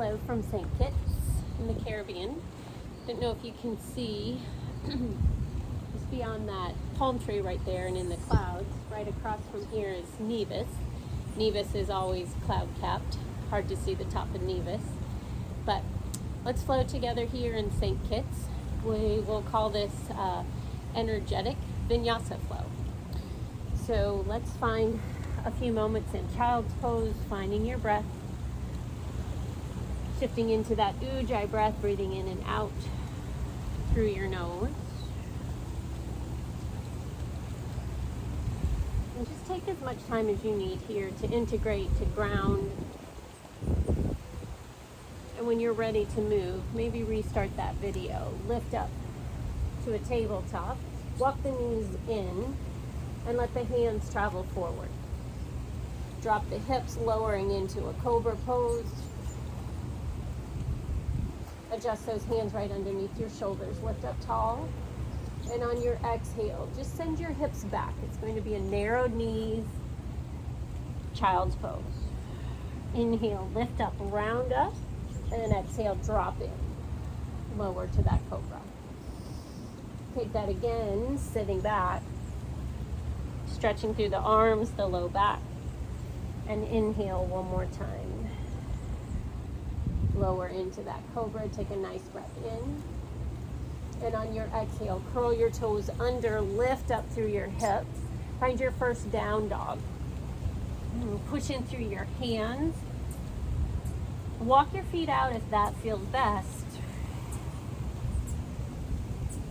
Hello from St. Kitts in the Caribbean. Don't know if you can see just beyond that palm tree right there and in the clouds, right across from here is Nevis. Nevis is always cloud capped. Hard to see the top of Nevis. But let's flow together here in St. Kitts. We will call this energetic vinyasa flow. So let's find a few moments in child's pose, finding your breath, shifting into that ujjayi breath, breathing in and out through your nose. And just take as much time as you need here to integrate, to ground. And when you're ready to move, maybe restart that video. Lift up to a tabletop, walk the knees in, and let the hands travel forward. Drop the hips, lowering into a cobra pose. Adjust those hands right underneath your shoulders. Lift up tall. And on your exhale, just send your hips back. It's going to be a narrowed knees, child's pose. Inhale, lift up, round up. And then exhale, drop in. Lower to that cobra. Take that again, sitting back. Stretching through the arms, the low back. And inhale one more time. Lower into that cobra. Take a nice breath in. And on your exhale, curl your toes under, lift up through your hips. Find your first down dog. Push in through your hands. Walk your feet out if that feels best.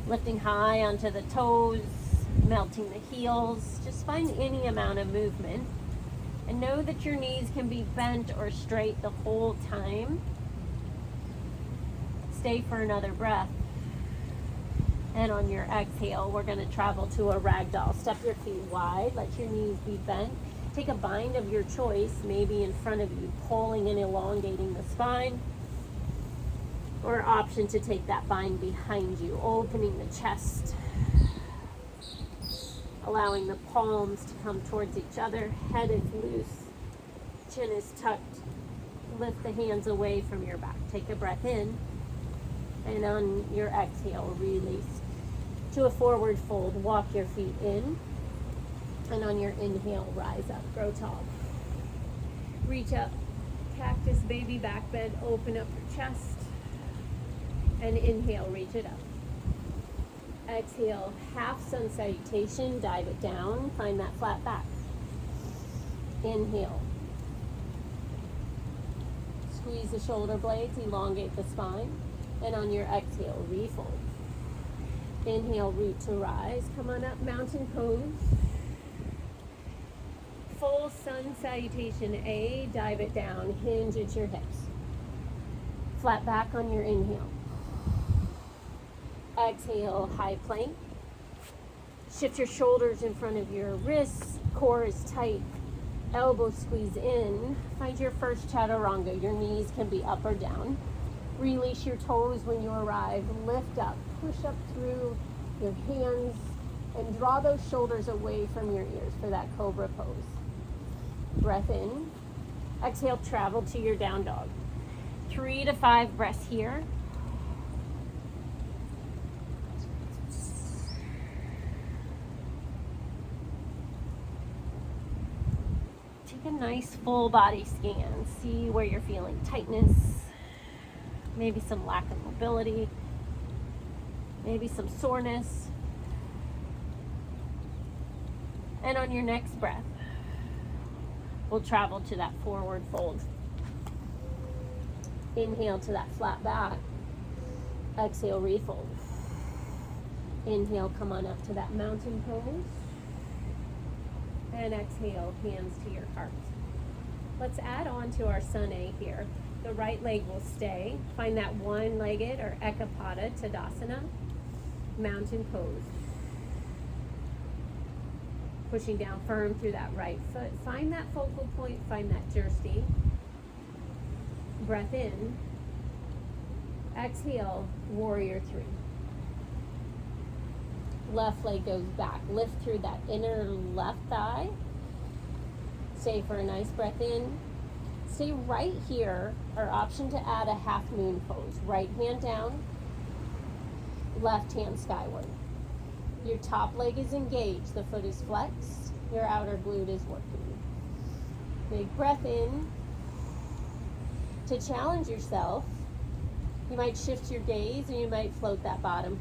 Lifting high onto the toes, melting the heels. Just find any amount of movement. And know that your knees can be bent or straight the whole time. Stay for another breath. And on your exhale, we're going to travel to a ragdoll. Step your feet wide, let your knees be bent. Take a bind of your choice, maybe in front of you, pulling and elongating the spine. Or option to take that bind behind you, opening the chest. Allowing the palms to come towards each other. Head is loose, chin is tucked. Lift the hands away from your back. Take a breath in. And on your exhale, release to a forward fold. Walk your feet in. And on your inhale, rise up, grow tall. Reach up, cactus baby back bend, open up your chest. And inhale, reach it up. Exhale, half sun salutation, dive it down, find that flat back. Inhale. Squeeze the shoulder blades, elongate the spine. And on your exhale, refold. Inhale, root to rise. Come on up, mountain pose. Full sun salutation A, dive it down, hinge at your hips. Flat back on your inhale. Exhale, high plank. Shift your shoulders in front of your wrists, core is tight, elbows squeeze in. Find your first chaturanga. Your knees can be up or down. Release your toes when you arrive. Lift up, push up through your hands, and draw those shoulders away from your ears for that cobra pose. Breath in. Exhale, travel to your down dog. 3 to 5 breaths here. Take a nice full body scan. See where you're feeling tightness. Maybe some lack of mobility, maybe some soreness. And on your next breath, we'll travel to that forward fold. Inhale to that flat back. Exhale, refold. Inhale, come on up to that mountain pose. And exhale, hands to your heart. Let's add on to our sun A here. The right leg will stay. Find that one-legged or Ekapada Tadasana, mountain pose. Pushing down firm through that right foot. Find that focal point, find that jersey. Breath in. Exhale, warrior 3. Left leg goes back. Lift through that inner left thigh. Stay for a nice breath in. Stay right here, or option to add a half moon pose. Right hand down, left hand skyward. Your top leg is engaged, the foot is flexed, your outer glute is working. Big breath in. To challenge yourself, you might shift your gaze and you might float that bottom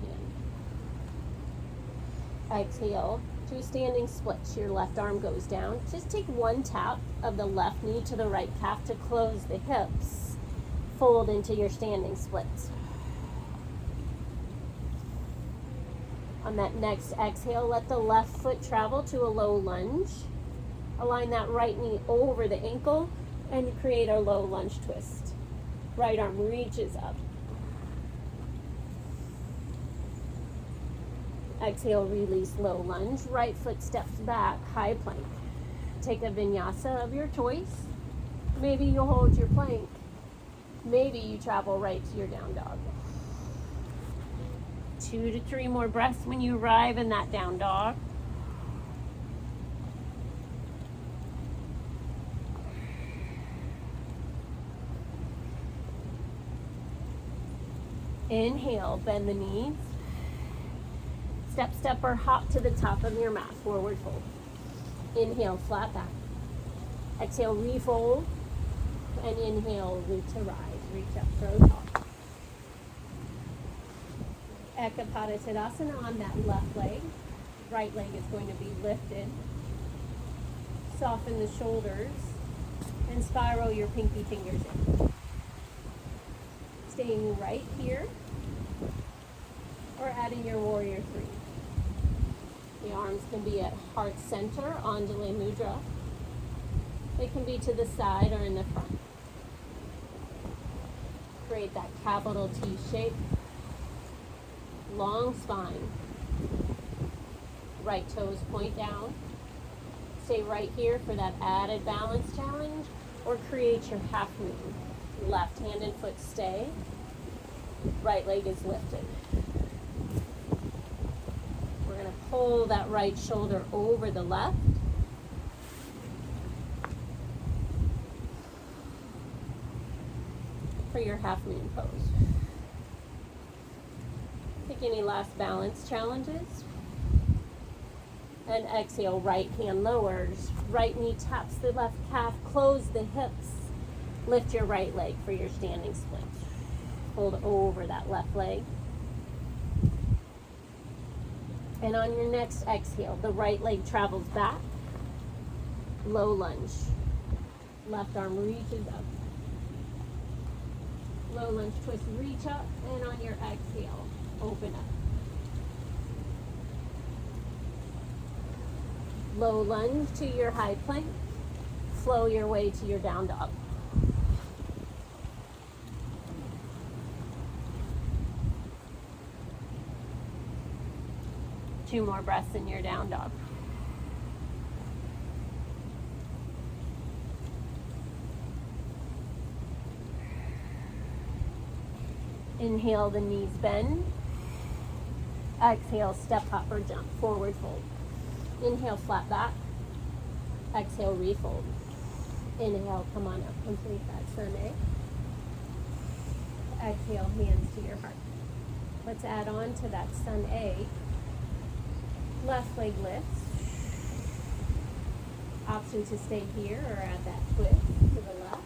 hand. Exhale to a standing split. Your left arm goes down. Just take one tap of the left knee to the right calf to close the hips. Fold into your standing splits. On that next exhale, let the left foot travel to a low lunge. Align that right knee over the ankle and create a low lunge twist. Right arm reaches up. Exhale, release, low lunge. Right foot steps back, high plank. Take a vinyasa of your choice. Maybe you hold your plank. Maybe you travel right to your down dog. 2 to 3 more breaths when you arrive in that down dog. Inhale, bend the knees. Step, step, or hop to the top of your mat, forward fold. Inhale, flat back. Exhale, refold. And inhale, root to rise. Reach up, throw tall. Ekapada Tadasana on that left leg. Right leg is going to be lifted. Soften the shoulders and spiral your pinky fingers in. Staying right here or adding your warrior 3. The arms can be at heart center, Anjali Mudra. They can be to the side or in the front. Create that capital T shape. Long spine. Right toes point down. Stay right here for that added balance challenge, or create your half moon. Left hand and foot stay. Right leg is lifted. We're going to pull that right shoulder over the left. For your half moon pose. Take any last balance challenges. And exhale, right hand lowers. Right knee taps the left calf. Close the hips. Lift your right leg for your standing split. Fold over that left leg. And on your next exhale, the right leg travels back. Low lunge. Left arm reaches up. Low lunge twist, reach up, and on your exhale, open up. Low lunge to your high plank. Flow your way to your down dog. Two more breaths in your down dog. Inhale, the knees bend. Exhale, step, hop, or jump. Forward fold. Inhale, flat back. Exhale, refold. Inhale, come on up. Complete that sun A. Exhale, hands to your heart. Let's add on to that sun A. Left leg lifts. Option to stay here or add that twist to the left.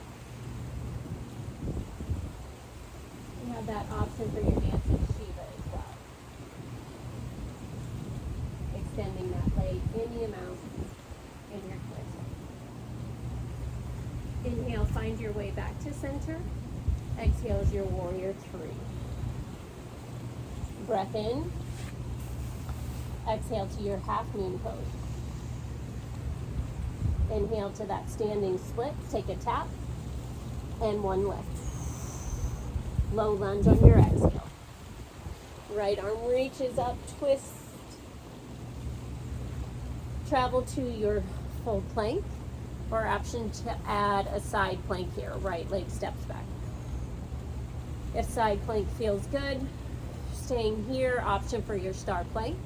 You have that option for your dancing Shiva as well. Extending that leg any amount in your twist. Inhale, find your way back to center. Exhale is your warrior 3. Breath in. Exhale to your half moon pose. Inhale to that standing split. Take a tap and one lift. Low lunge on your exhale. Right arm reaches up, twist. Travel to your full plank, or option to add a side plank here. Right leg steps back. If side plank feels good, staying here, option for your star plank,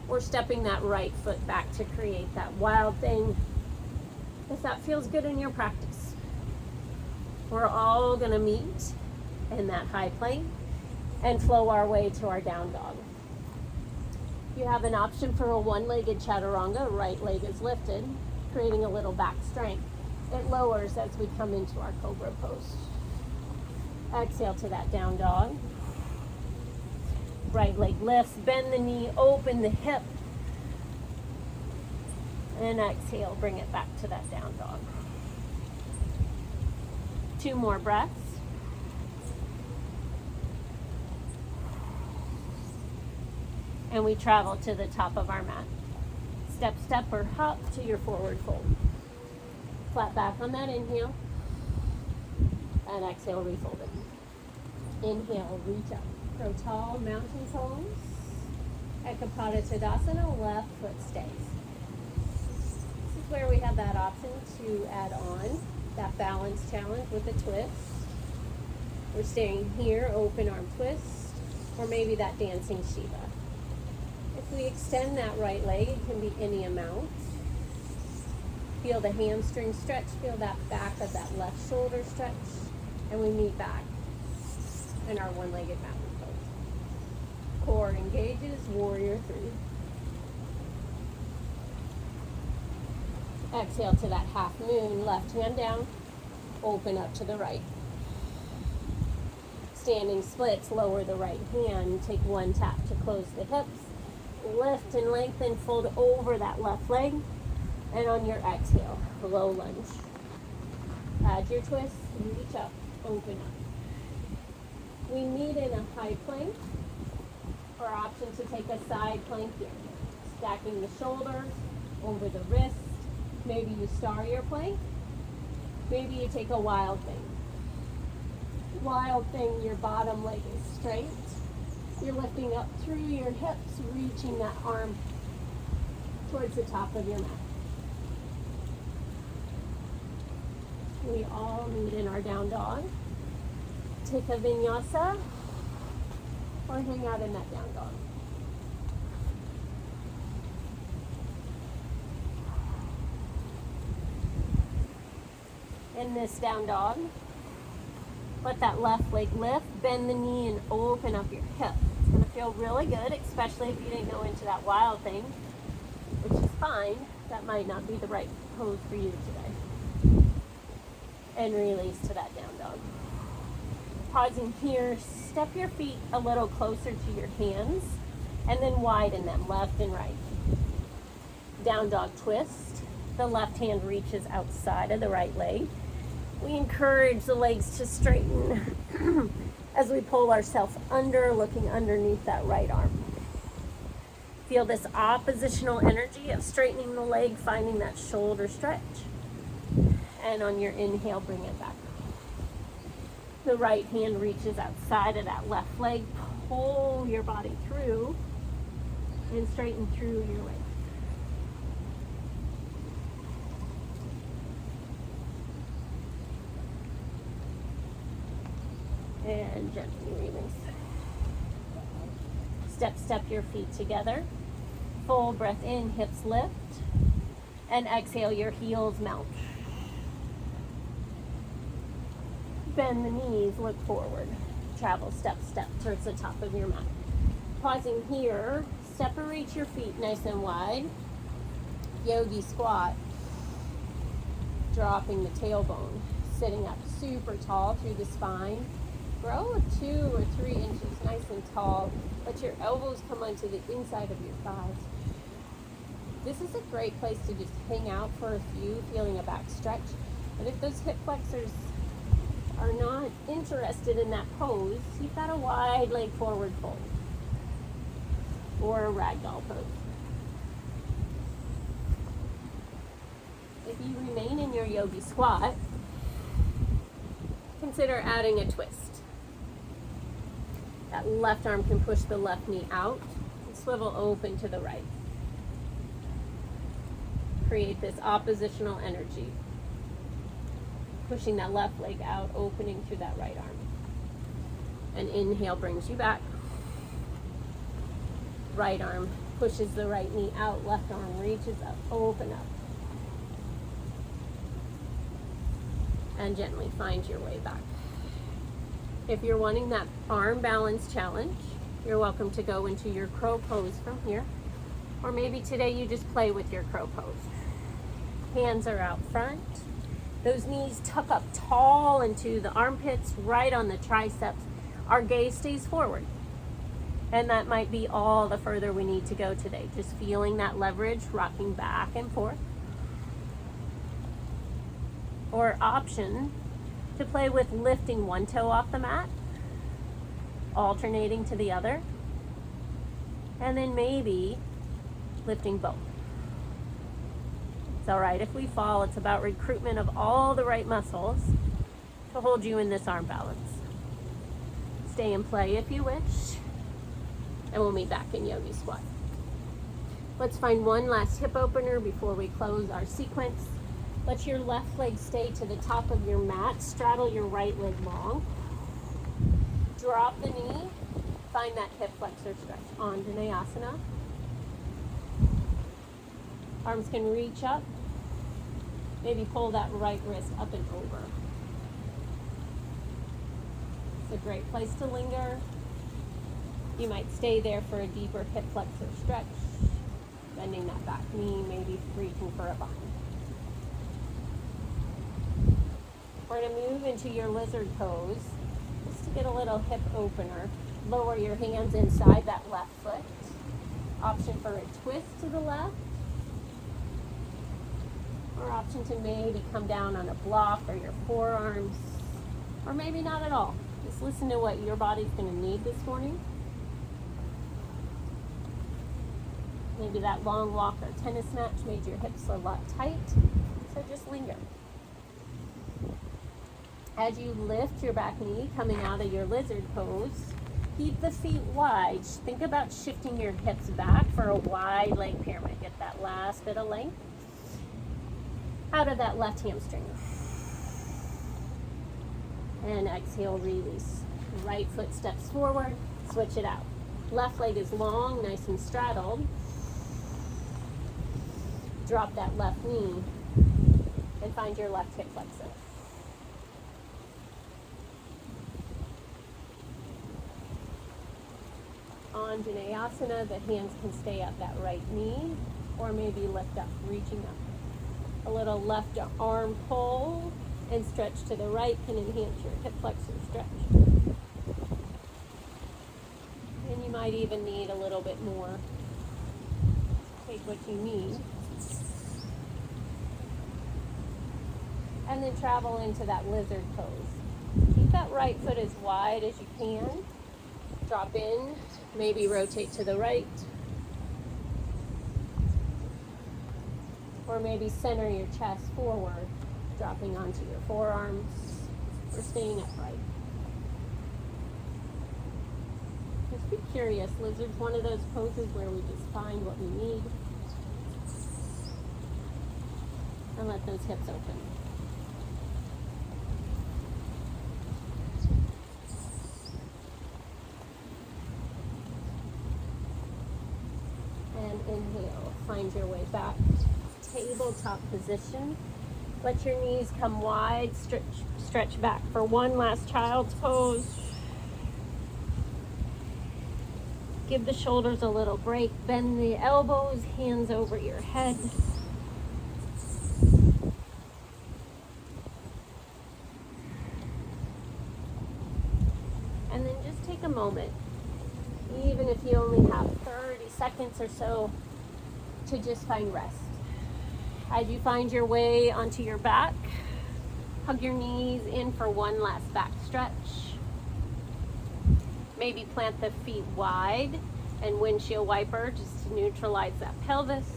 or stepping that right foot back to create that wild thing, if that feels good in your practice. We're all gonna meet in that high plank and flow our way to our down dog. You have an option for a one-legged chaturanga. Right leg is lifted, creating a little back strength. It lowers as we come into our cobra pose. Exhale to that down dog. Right leg lifts, bend the knee, open the hip. And exhale, bring it back to that down dog. 2 more breaths. And we travel to the top of our mat. Step, step, or hop to your forward fold. Flat back on that inhale. And exhale, refold it. Inhale, reach up. Grow tall, mountain pose. Ekapada Tadasana, left foot stays. This is where we have that option to add on that balance challenge with a twist. We're staying here, open arm twist, or maybe that dancing Shiva. If we extend that right leg, it can be any amount. Feel the hamstring stretch, feel that back of that left shoulder stretch, and we meet back in our one-legged mountain pose. Core engages, warrior 3. Exhale to that half moon, left hand down, open up to the right. Standing splits, lower the right hand, take 1 tap to close the hips. Lift and lengthen, fold over that left leg, and on your exhale, low lunge. Add your twist, reach up, open up. We meet in a high plank, or option to take a side plank here. Stacking the shoulders over the wrist. Maybe you star your plank. Maybe you take a wild thing. Wild thing, your bottom leg is straight. You're lifting up through your hips, reaching that arm towards the top of your mat. We all meet in our down dog. Take a vinyasa or hang out in that down dog. In this down dog, let that left leg lift, bend the knee, and open up your hip. It's going to feel really good, especially if you didn't go into that wild thing, which is fine. That might not be the right pose for you today. And release to that down dog. Pausing here, step your feet a little closer to your hands, and then widen them, left and right. Down dog twist. The left hand reaches outside of the right leg. We encourage the legs to straighten as we pull ourselves under, looking underneath that right arm. Feel this oppositional energy of straightening the leg, finding that shoulder stretch. And on your inhale, bring it back. The right hand reaches outside of that left leg. Pull your body through and straighten through your leg. And gently release. Step your feet together. Full breath in, hips lift. And exhale, your heels melt. Bend the knees, look forward. Travel step towards the top of your mat. Pausing here, separate your feet nice and wide. Yogi squat. Dropping the tailbone. Sitting up super tall through the spine. Grow 2 or 3 inches nice and tall. Let your elbows come onto the inside of your thighs. This is a great place to just hang out for a few, feeling a back stretch. But if those hip flexors are not interested in that pose, you've got a wide leg forward fold or a ragdoll pose. If you remain in your yogi squat, consider adding a twist. That left arm can push the left knee out and swivel open to the right. Create this oppositional energy. Pushing that left leg out, opening through that right arm. And inhale brings you back. Right arm pushes the right knee out, left arm reaches up, open up. and gently find your way back. If you're wanting that arm balance challenge, you're welcome to go into your crow pose from here. Or maybe today you just play with your crow pose. Hands are out front. Those knees tuck up tall into the armpits, right on the triceps. Our gaze stays forward. And that might be all the further we need to go today. Just feeling that leverage, rocking back and forth. Or option to play with lifting one toe off the mat, alternating to the other, and then maybe lifting both. It's all right if we fall. It's about recruitment of all the right muscles to hold you in this arm balance. Stay and play if you wish, and we'll meet back in yogi squat. Let's find one last hip opener before we close our sequence. Let your left leg stay to the top of your mat. Straddle your right leg long. Drop the knee. Find that hip flexor stretch. Anjaneyasana. Arms can reach up. Maybe pull that right wrist up and over. It's a great place to linger. You might stay there for a deeper hip flexor stretch. Bending that back knee, maybe reaching for a bind. We're going to move into your lizard pose. Just to get a little hip opener. Lower your hands inside that left foot. Option for a twist to the left. Or option to maybe come down on a block or your forearms. Or maybe not at all. Just listen to what your body's going to need this morning. Maybe that long walk or tennis match made your hips a lot tight. So just linger. As you lift your back knee, coming out of your lizard pose, keep the feet wide. Think about shifting your hips back for a wide leg pyramid. Get that last bit of length out of that left hamstring. And exhale, release. Right foot steps forward, switch it out. Left leg is long, nice and straddled. Drop that left knee and find your left hip flexor. Anjaneyasana, the hands can stay at that right knee or maybe lift up, reaching up. A little left arm pull and stretch to the right can enhance your hip flexor stretch. And you might even need a little bit more. Take what you need. And then travel into that lizard pose. Keep that right foot as wide as you can. Drop in, maybe rotate to the right. Or maybe center your chest forward, dropping onto your forearms, or staying upright. Just be curious. Lizard's one of those poses where we just find what we need. And let those hips open. And inhale, find your way back. Tabletop position. Let your knees come wide, stretch back for one last child's pose. Give the shoulders a little break. Bend the elbows, hands over your head. And then just take a moment, even if you only have 30 seconds or so, to just find rest. As you find your way onto your back, hug your knees in for one last back stretch. Maybe plant the feet wide and windshield wiper just to neutralize that pelvis,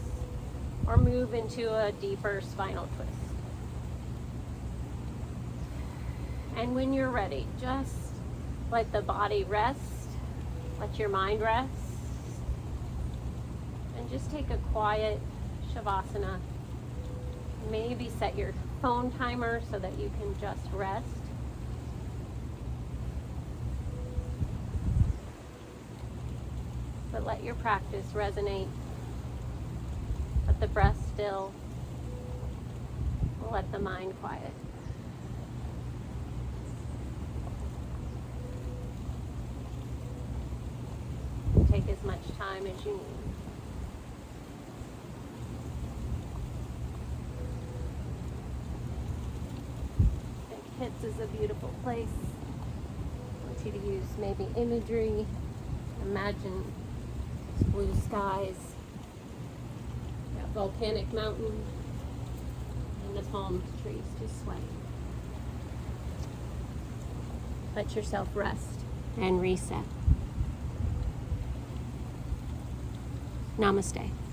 or move into a deeper spinal twist. And when you're ready, just let the body rest, let your mind rest, and just take a quiet Shavasana. Maybe set your phone timer so that you can just rest. But let your practice resonate. Let the breath still. Let the mind quiet. take as much time as you need. Hits is a beautiful place. I want you to use maybe imagery. Imagine blue skies, that volcanic mountain, and the palm trees just swaying. Let yourself rest and reset. Namaste.